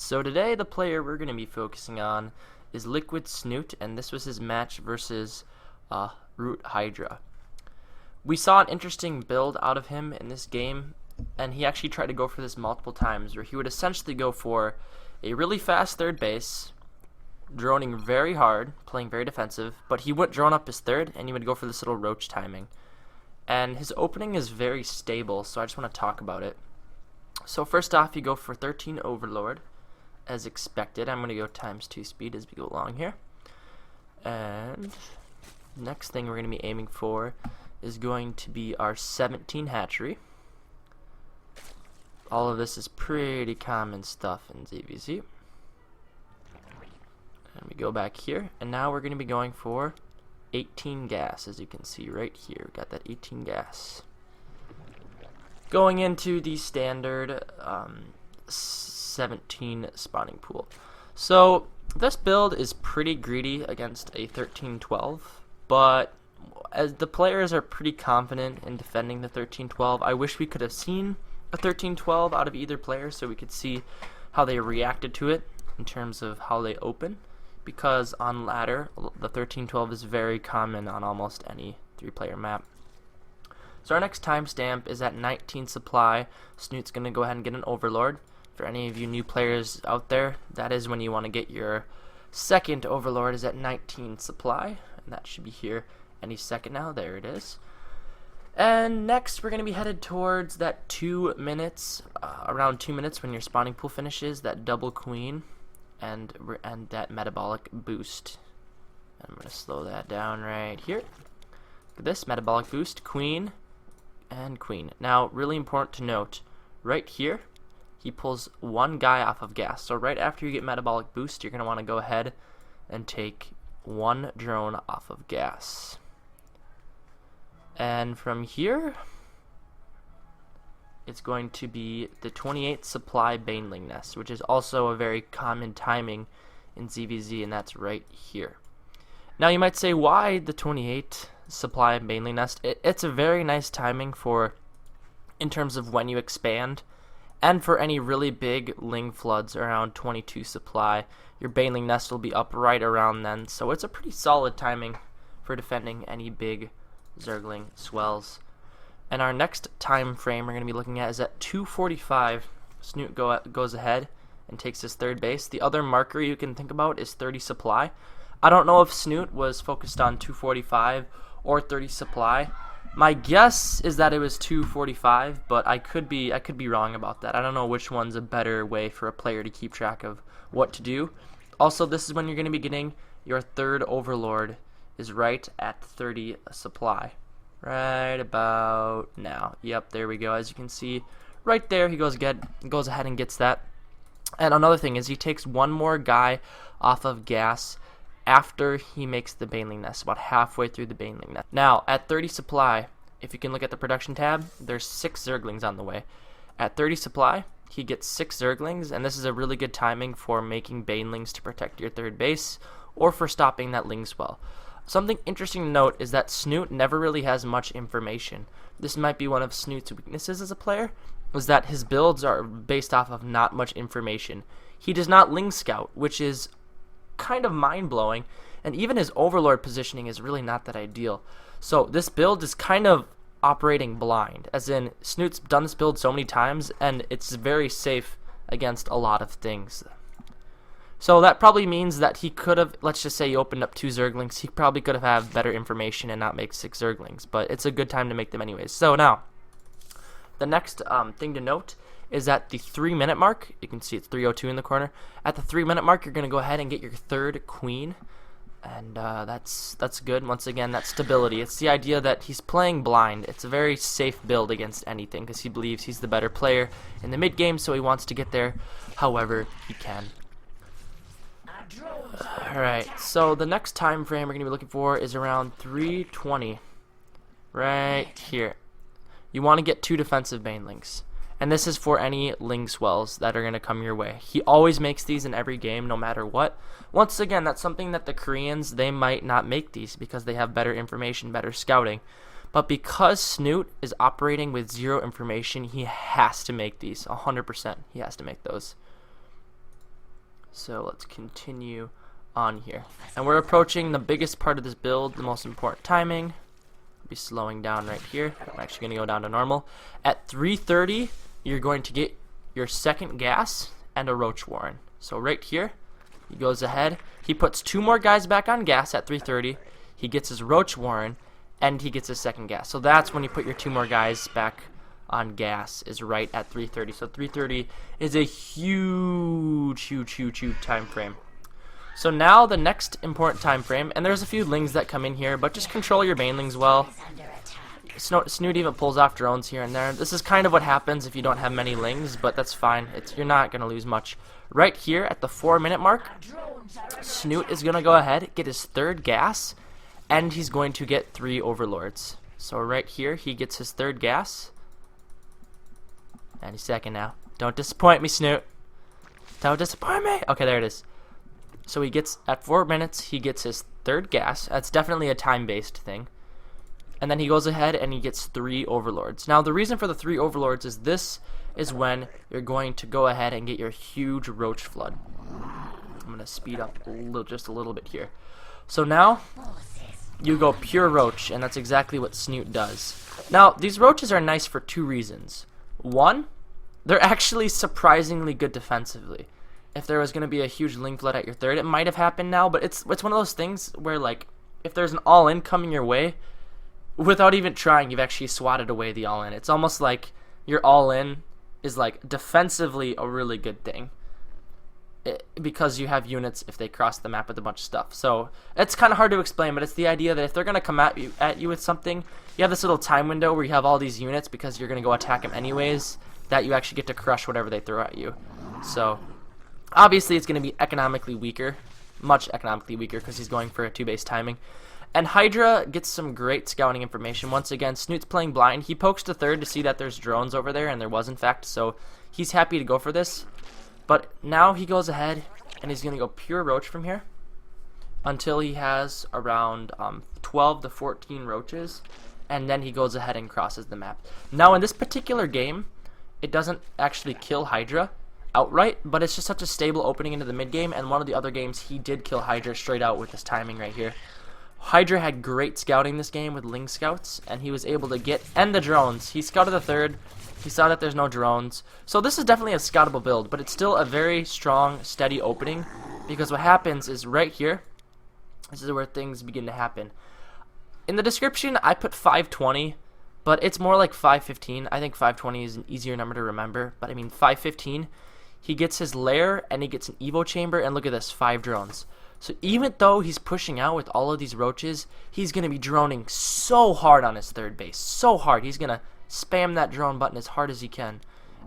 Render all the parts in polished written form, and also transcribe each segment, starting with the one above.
So today the player we're going to be focusing on is Liquid Snute, and this was his match versus Root Hydra. We saw an interesting build out of him in this game, and he actually tried to go for this multiple times, where he would essentially go for a really fast third base, droning very hard, playing very defensive, but he would drone up his third, and he would go for this little Roach timing. And his opening is very stable, so I just want to talk about it. So first off, you go for 13 Overlord, as expected. I'm going to go ×2 speed as we go along here. And next thing we're going to be aiming for is going to be our 17 Hatchery. All of this is pretty common stuff in ZvZ. And we go back here, and now we're going to be going for 18 gas, as you can see right here. Got that 18 gas. Going into the standard 17 spawning pool. So this build is pretty greedy against a 13-12, but as the players are pretty confident in defending the 13-12, I wish we could have seen a 13-12 out of either player so we could see how they reacted to it in terms of how they open, because on ladder the 13-12 is very common on almost any 3-player map. So our next timestamp is at 19 supply. Snute's going to go ahead and get an Overlord. For any of you new players out there, that is when you want to get your second Overlord, is at 19 supply, and that should be here any second now. There it is. And next we're going to be headed towards that 2 minutes, around 2 minutes when your spawning pool finishes, that double queen and that metabolic boost. I'm going to slow that down right here. Look at this, metabolic boost, queen, and queen. Now, really important to note, right here, he pulls one guy off of gas. So right after you get metabolic boost, you're going to want to go ahead and take one drone off of gas. And from here, it's going to be the 28 supply Baneling nest, which is also a very common timing in ZvZ, and that's right here. Now you might say, why the 28 supply Baneling nest? It's a very nice timing for, in terms of when you expand, and for any really big ling floods around 22 supply. Your Baneling nest will be up right around then, so it's a pretty solid timing for defending any big Zergling swells. And our next time frame we're going to be looking at is at 2:45. Snute goes ahead and takes his third base. The other marker you can think about is 30 supply. I don't know if Snute was focused on 2:45 or 30 supply. My guess is that it was 2:45, but I could be wrong about that. I don't know which one's a better way for a player to keep track of what to do. Also, this is when you're going to be getting your third Overlord, is right at 30 supply. Right about now. Yep, there we go. As you can see, right there, he goes ahead and gets that. And another thing is he takes one more guy off of gas after he makes the Baneling nest, about halfway through the Baneling nest. Now, at 30 supply, if you can look at the production tab, there's 6 Zerglings on the way. At 30 supply, he gets 6 Zerglings, and this is a really good timing for making Banelings to protect your third base, or for stopping that ling swell. Something interesting to note is that Snute never really has much information. This might be one of Snute's weaknesses as a player, is that his builds are based off of not much information. He does not ling scout, which is kind of mind-blowing, and even his Overlord positioning is really not that ideal. So this build is kind of operating blind, as in Snute's done this build so many times, and it's very safe against a lot of things. So that probably means that he could have, let's just say he opened up 2 Zerglings, he probably could have had better information and not make 6 Zerglings, but it's a good time to make them anyways. So now, the next thing to note is at the 3-minute mark. You can see it's 3:02 in the corner. At the 3-minute mark, you're going to go ahead and get your third queen, and that's good. Once again, that's stability. It's the idea that he's playing blind. It's a very safe build against anything, because he believes he's the better player in the mid game, so he wants to get there however he can. Alright, so the next time frame we're going to be looking for is around 3:20. Right here. You want to get 2 defensive Banelings. And this is for any ling swells that are going to come your way. He always makes these in every game, no matter what. Once again, that's something that the Koreans, they might not make these because they have better information, better scouting. But because Snute is operating with 0 information, he has to make these. 100%. He has to make those. So let's continue on here. And we're approaching the biggest part of this build, the most important timing. I'll be slowing down right here. I'm actually going to go down to normal. At 3:30, you're going to get your second gas and a roach warren. So right here, he goes ahead. He puts 2 more guys back on gas at 3:30. He gets his roach warren, and he gets his second gas. So that's when you put your 2 more guys back on gas, is right at 3:30. So 3:30 is a huge time frame. So now the next important time frame, and there's a few lings that come in here, but just control your banelings well. Snute even pulls off drones here and there. This is kind of what happens if you don't have many lings, but that's fine. You're not going to lose much. Right here at the 4-minute mark, Snute is going to go ahead, get his 3rd gas, and he's going to get 3 overlords. So right here, he gets his 3rd gas. Any second now. Don't disappoint me, Snute. Don't disappoint me. Okay, there it is. So he gets, at 4 minutes, he gets his 3rd gas. That's definitely a time-based thing. And then he goes ahead and he gets 3 overlords. Now, the reason for the 3 overlords is this is when you're going to go ahead and get your huge roach flood. I'm going to speed up just a little bit here. So now, you go pure roach, and that's exactly what Snute does. Now, these roaches are nice for 2 reasons. One, they're actually surprisingly good defensively. If there was going to be a huge ling flood at your 3rd, it might have happened now, but it's one of those things where, like, if there's an all-in coming your way, without even trying, you've actually swatted away the all-in. It's almost like your all-in is, like, defensively a really good thing. Because you have units if they cross the map with a bunch of stuff. So it's kind of hard to explain, but it's the idea that if they're going to come at you with something, you have this little time window where you have all these units because you're going to go attack them anyways, that you actually get to crush whatever they throw at you. So obviously it's going to be economically weaker, much economically weaker, because he's going for a 2-base timing. And Hydra gets some great scouting information. Once again, Snute's playing blind. He pokes to 3rd to see that there's drones over there, and there was in fact, so he's happy to go for this. But now he goes ahead and he's going to go pure roach from here until he has around 12 to 14 roaches, and then he goes ahead and crosses the map. Now in this particular game, it doesn't actually kill Hydra outright, but it's just such a stable opening into the mid game, and one of the other games he did kill Hydra straight out with this timing right here. Hydra had great scouting this game with ling scouts, and he was able to get, and the drones. He scouted the 3rd. He saw that there's no drones. So this is definitely a scoutable build, but it's still a very strong, steady opening, because what happens is right here, this is where things begin to happen. In the description, I put 520, but it's more like 515. I think 520 is an easier number to remember, but I mean 515. He gets his LAIR, and he gets an Evo chamber, and look at this, 5 drones. So even though he's pushing out with all of these roaches, he's going to be droning so hard on his 3rd base. So hard. He's going to spam that drone button as hard as he can.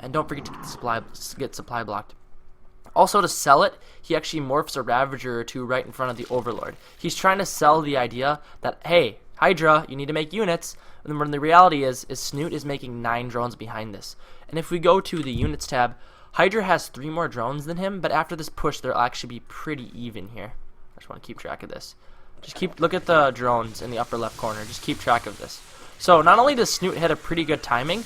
And don't forget to get supply blocked. Also, to sell it, he actually morphs a Ravager or 2 right in front of the Overlord. He's trying to sell the idea that, hey, Hydra, you need to make units. And when the reality is Snute is making 9 drones behind this. And if we go to the units tab, Hydra has 3 more drones than him, but after this push, they'll actually be pretty even here. I just want to keep track of this. Look at the drones in the upper left corner. Just keep track of this. So not only does Snute hit a pretty good timing,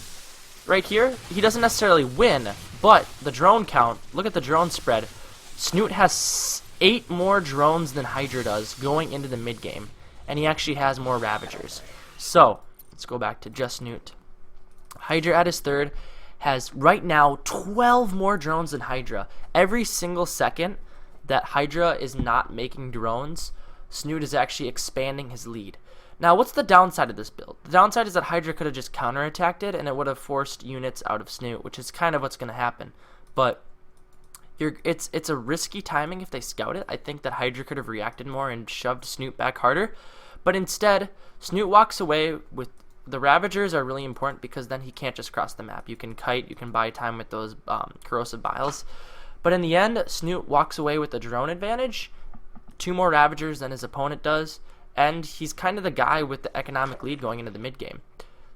right here, he doesn't necessarily win, but the drone count, look at the drone spread. Snute has 8 more drones than Hydra does going into the mid game, and he actually has more Ravagers. So let's go back to just Snute. Hydra at his 3rd has right now 12 more drones than Hydra. Every single second that Hydra is not making drones, Snute is actually expanding his lead. Now, what's the downside of this build? The downside is that Hydra could have just counterattacked it, and it would have forced units out of Snute, which is kind of what's going to happen. But it's a risky timing if they scout it. I think that Hydra could have reacted more and shoved Snute back harder. But instead, Snute walks away with the Ravagers are really important because then he can't just cross the map. You can kite, you can buy time with those corrosive biles. But in the end, Snute walks away with the drone advantage, 2 more Ravagers than his opponent does, and he's kind of the guy with the economic lead going into the mid game.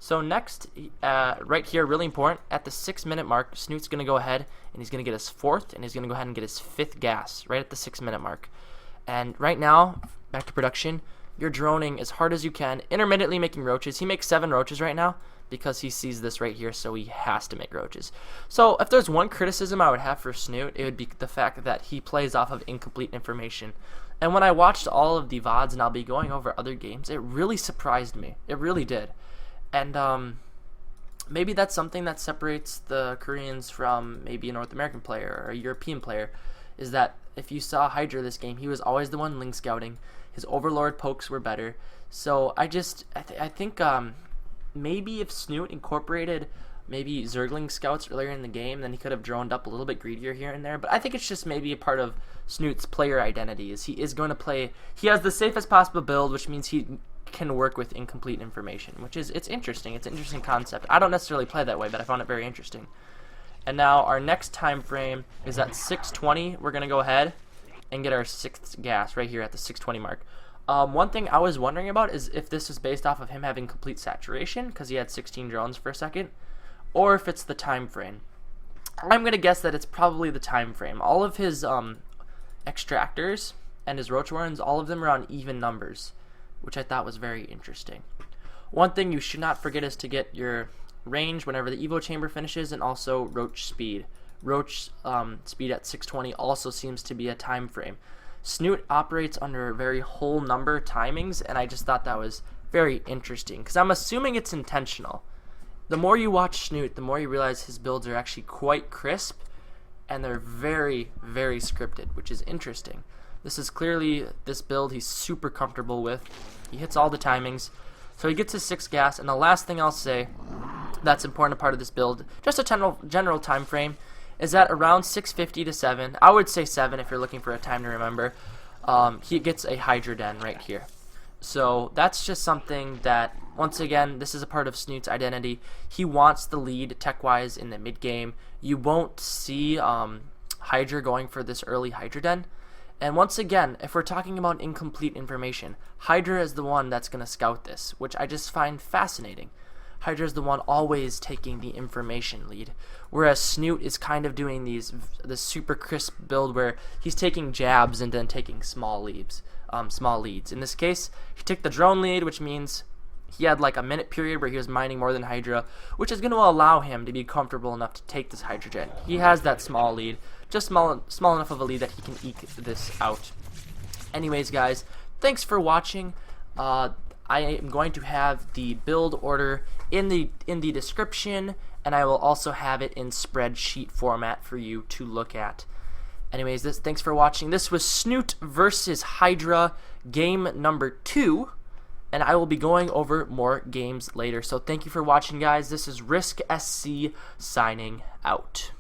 So next, right here, really important, at the 6-minute mark, Snute's going to go ahead and he's going to get his 4th, and he's going to go ahead and get his 5th gas right at the 6-minute mark. And right now, back to production, you're droning as hard as you can, intermittently making roaches. He makes 7 roaches right now, because he sees this right here, so he has to make roaches. So if there's one criticism I would have for Snute, it would be the fact that he plays off of incomplete information. And when I watched all of the VODs, and I'll be going over other games, it really surprised me. It really did. And maybe that's something that separates the Koreans from maybe a North American player or a European player, is that if you saw Hydra this game, he was always the one ling scouting. His Overlord pokes were better. So I think maybe if Snute incorporated maybe Zergling scouts earlier in the game, then he could have droned up a little bit greedier here and there. But I think it's just maybe a part of Snute's player identity, is he is going to play, he has the safest possible build, which means he can work with incomplete information, which is, it's interesting. It's an interesting concept. I don't necessarily play that way, but I found it very interesting. And now our next time frame is at 6:20. We're going to go ahead and get our 6th gas right here at the 6:20 mark. One thing I was wondering about is if this is based off of him having complete saturation, because he had 16 drones for a second, or if it's the time frame. I'm going to guess that it's probably the time frame. All of his extractors and his roach warrens, all of them are on even numbers, which I thought was very interesting. One thing you should not forget is to get your range whenever the Evo chamber finishes, and also roach speed. Roach speed at 6:20 also seems to be a time frame. Snute operates under very whole number timings, and I just thought that was very interesting, because I'm assuming it's intentional. The more you watch Snute, the more you realize his builds are actually quite crisp, and they're very, very scripted, which is interesting. This is clearly this build he's super comfortable with. He hits all the timings, so he gets his 6 gas. And the last thing I'll say that's important part of this build, just a general time frame, is that around 6:50 to 7, I would say 7 if you're looking for a time to remember, he gets a Hydralisk Den right here. So that's just something that, once again, this is a part of Snute's identity. He wants the lead tech-wise in the mid-game. You won't see Hydra going for this early Hydralisk Den. And once again, if we're talking about incomplete information, Hydra is the one that's going to scout this, which I just find fascinating. Hydra is the one always taking the information lead, whereas Snute is kind of doing this super crisp build where he's taking jabs and then taking small leads. In this case, he took the drone lead, which means he had like a minute period where he was mining more than Hydra, which is going to allow him to be comfortable enough to take this Hydra Gen. He has that small lead, just small enough of a lead that he can eke this out. Anyways, guys, thanks for watching. I am going to have the build order in the description, and I will also have it in spreadsheet format for you to look at. Anyways, thanks for watching. This was Snute versus Hydra, game number 2, and I will be going over more games later. So thank you for watching, guys. This is RiskSC signing out.